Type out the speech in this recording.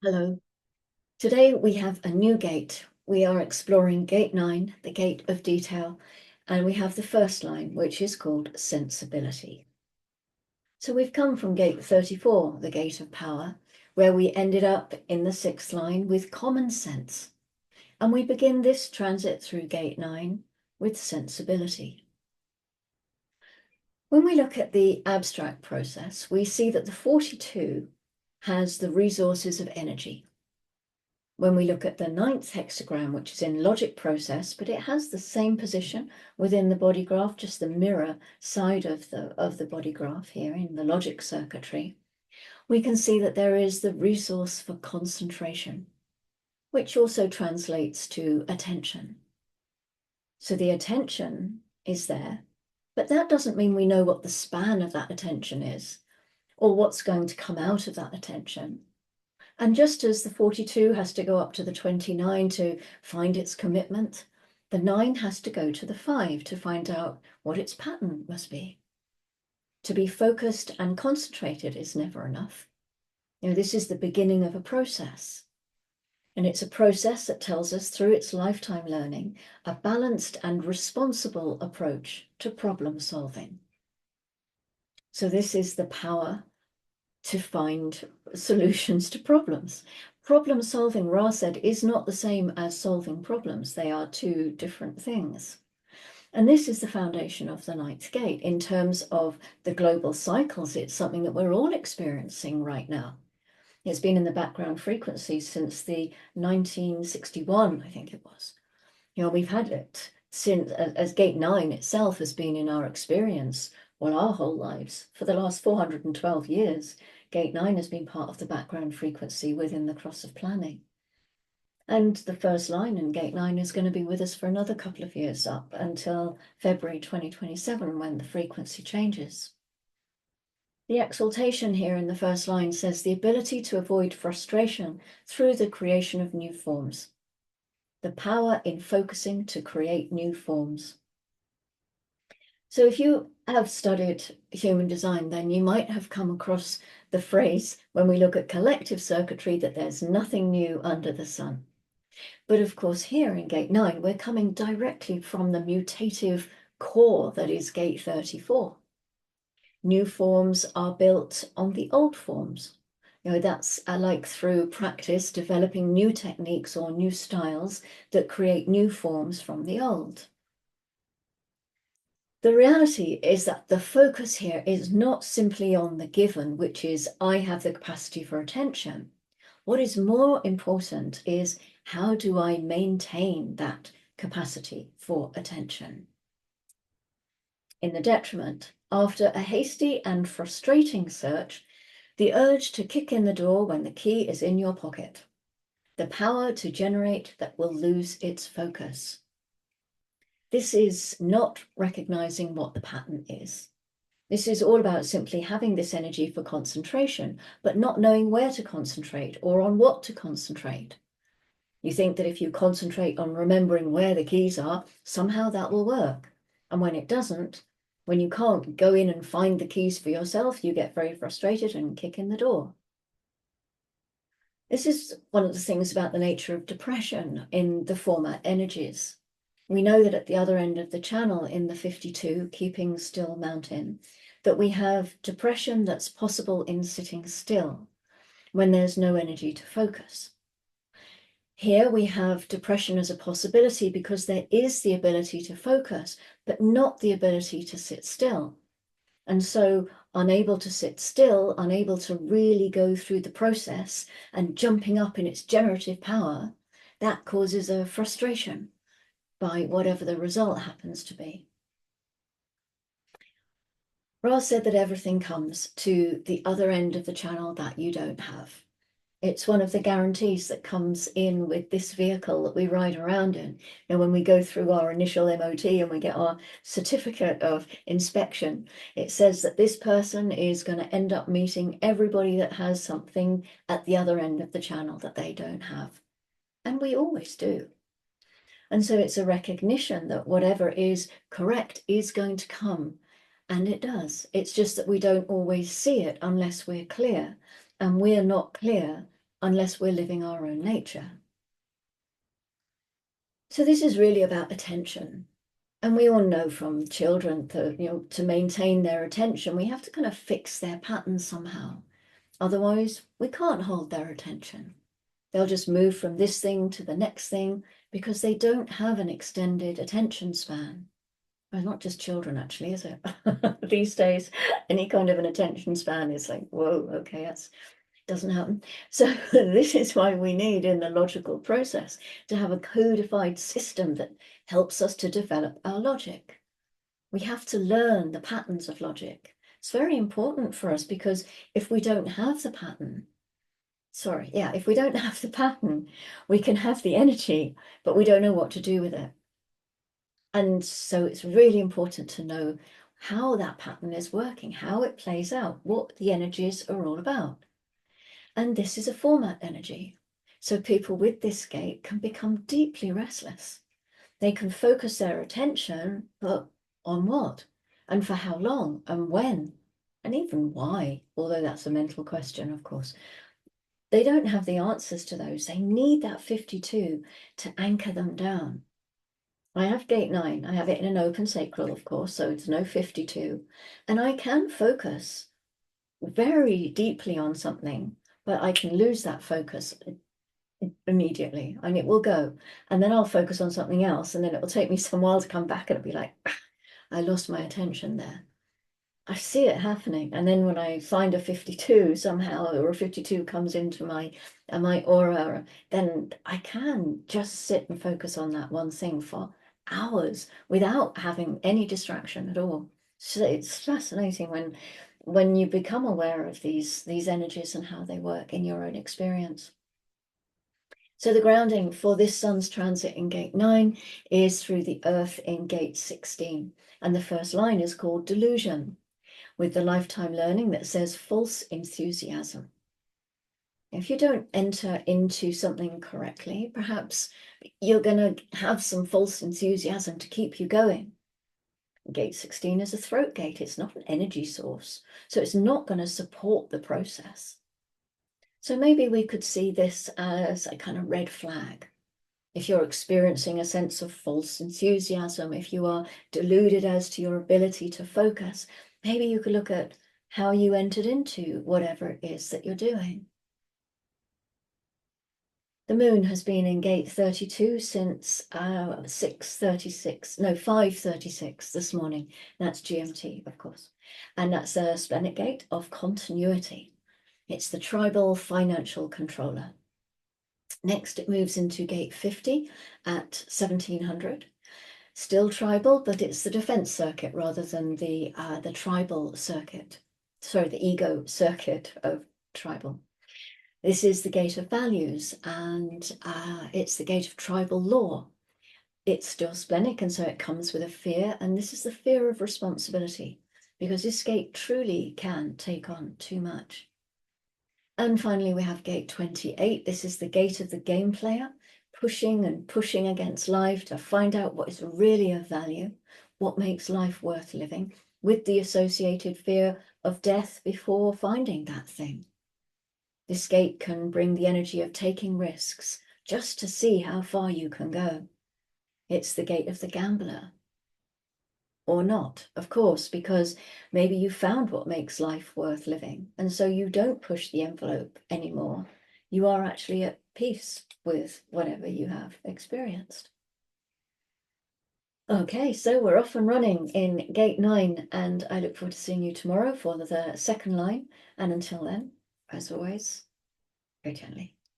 Hello. Today we have a new gate. We are exploring Gate 9, the Gate of Detail, and we have the first line, which is called Sensibility. So we've come from Gate 34, the Gate of Power, where we ended up in the sixth line with common sense. And we begin this transit through Gate 9 with sensibility. When we look at the abstract process, we see that the 42 has the resources of energy. When we look at the ninth hexagram, which is in logic process, but it has the same position within the body graph, just the mirror side of the body graph here in the logic circuitry, we can see that there is the resource for concentration, which also translates to attention. So the attention is there, but that doesn't mean we know what the span of that attention is or what's going to come out of that attention. And just as the 42 has to go up to the 29 to find its commitment, the 9 has to go to the 5 to find out what its pattern must be. To be focused and concentrated is never enough. This is the beginning of a process. And it's a process that tells us through its lifetime learning a balanced and responsible approach to problem solving. So this is the power to find solutions to problems. Problem solving, Ra said, is not the same as solving problems. They are two different things. And this is the foundation of the ninth gate. In terms of the global cycles, it's something that we're all experiencing right now. It's been in the background frequency since the 1961, I think it was. We've had it since, as gate 9 itself has been in our experience, well, our whole lives. For the last 412 years, Gate 9 has been part of the background frequency within the cross of planning. And the first line in Gate 9 is going to be with us for another couple of years up until February 2027 when the frequency changes. The exaltation here in the first line says the ability to avoid frustration through the creation of new forms. The power in focusing to create new forms. So if you have studied human design, then you might have come across the phrase when we look at collective circuitry that there's nothing new under the sun. But of course, here in Gate 9, we're coming directly from the mutative core that is Gate 34. New forms are built on the old forms. That's like through practice, developing new techniques or new styles that create new forms from the old. The reality is that the focus here is not simply on the given, which is I have the capacity for attention. What is more important is how do I maintain that capacity for attention? In the detriment, after a hasty and frustrating search, the urge to kick in the door when the key is in your pocket, the power to generate that will lose its focus. This is not recognizing what the pattern is. This is all about simply having this energy for concentration, but not knowing where to concentrate or on what to concentrate. You think that if you concentrate on remembering where the keys are, somehow that will work. And when it doesn't, when you can't go in and find the keys for yourself, you get very frustrated and kick in the door. This is one of the things about the nature of depression in the former energies. We know that at the other end of the channel in the 52, Keeping Still Mountain, that we have depression that's possible in sitting still when there's no energy to focus. Here we have depression as a possibility because there is the ability to focus, but not the ability to sit still. And so unable to sit still, unable to really go through the process and jumping up in its generative power, that causes a frustration by whatever the result happens to be. Ra said that everything comes to the other end of the channel that you don't have. It's one of the guarantees that comes in with this vehicle that we ride around in. When we go through our initial MOT and we get our certificate of inspection, it says that this person is going to end up meeting everybody that has something at the other end of the channel that they don't have. And we always do. And so it's a recognition that whatever is correct is going to come. And it does. It's just that we don't always see it unless we're clear. And we're not clear unless we're living our own nature. So this is really about attention. And we all know from children that, to maintain their attention, we have to kind of fix their patterns somehow. Otherwise, we can't hold their attention. They'll just move from this thing to the next thing because they don't have an extended attention span. Well, not just children, actually, is it? These days, any kind of an attention span is like, whoa, okay, that doesn't happen. So this is why we need, in the logical process, to have a codified system that helps us to develop our logic. We have to learn the patterns of logic. It's very important for us because if we don't have the pattern, if we don't have the pattern, we can have the energy, but we don't know what to do with it. And so it's really important to know how that pattern is working, how it plays out, what the energies are all about. And this is a format energy. So people with this gate can become deeply restless. They can focus their attention, but on what? And for how long? And when? And even why? Although that's a mental question, of course. They don't have the answers to those. They need that 52 to anchor them down. I have gate 9. I have it in an open sacral, of course, so it's no 52. And I can focus very deeply on something, but I can lose that focus immediately and it will go. And then I'll focus on something else, and then it will take me some while to come back, and it'll be like, I lost my attention there. I see it happening. And then when I find a 52 somehow, or a 52 comes into my aura, then I can just sit and focus on that one thing for hours without having any distraction at all. So it's fascinating when you become aware of these energies and how they work in your own experience. So the grounding for this sun's transit in gate 9 is through the earth in gate 16. And the first line is called delusion, with the lifetime learning that says false enthusiasm. If you don't enter into something correctly, perhaps you're going to have some false enthusiasm to keep you going. Gate 16 is a throat gate. It's not an energy source, so it's not going to support the process. So maybe we could see this as a kind of red flag. If you're experiencing a sense of false enthusiasm, if you are deluded as to your ability to focus, maybe you could look at how you entered into whatever it is that you're doing. The moon has been in gate 32 since 5:36 this morning. That's GMT, of course. And that's a splenic gate of continuity. It's the tribal financial controller. Next, it moves into gate 50 at 1700. Still tribal, but it's the defense circuit rather than the tribal circuit. Sorry, the ego circuit of tribal. This is the gate of values, and it's the gate of tribal law. It's still splenic, and so it comes with a fear, and this is the fear of responsibility, because this gate truly can take on too much. And finally, we have gate 28. This is the gate of the game player, pushing and pushing against life to find out what is really of value, what makes life worth living, with the associated fear of death before finding that thing. This gate can bring the energy of taking risks just to see how far you can go. It's the gate of the gambler. Or not, of course, because maybe you found what makes life worth living, and so you don't push the envelope anymore. You are actually at peace with whatever you have experienced. Okay, so we're off and running in gate 9, and I look forward to seeing you tomorrow for the second line. And until then, as always, go gently.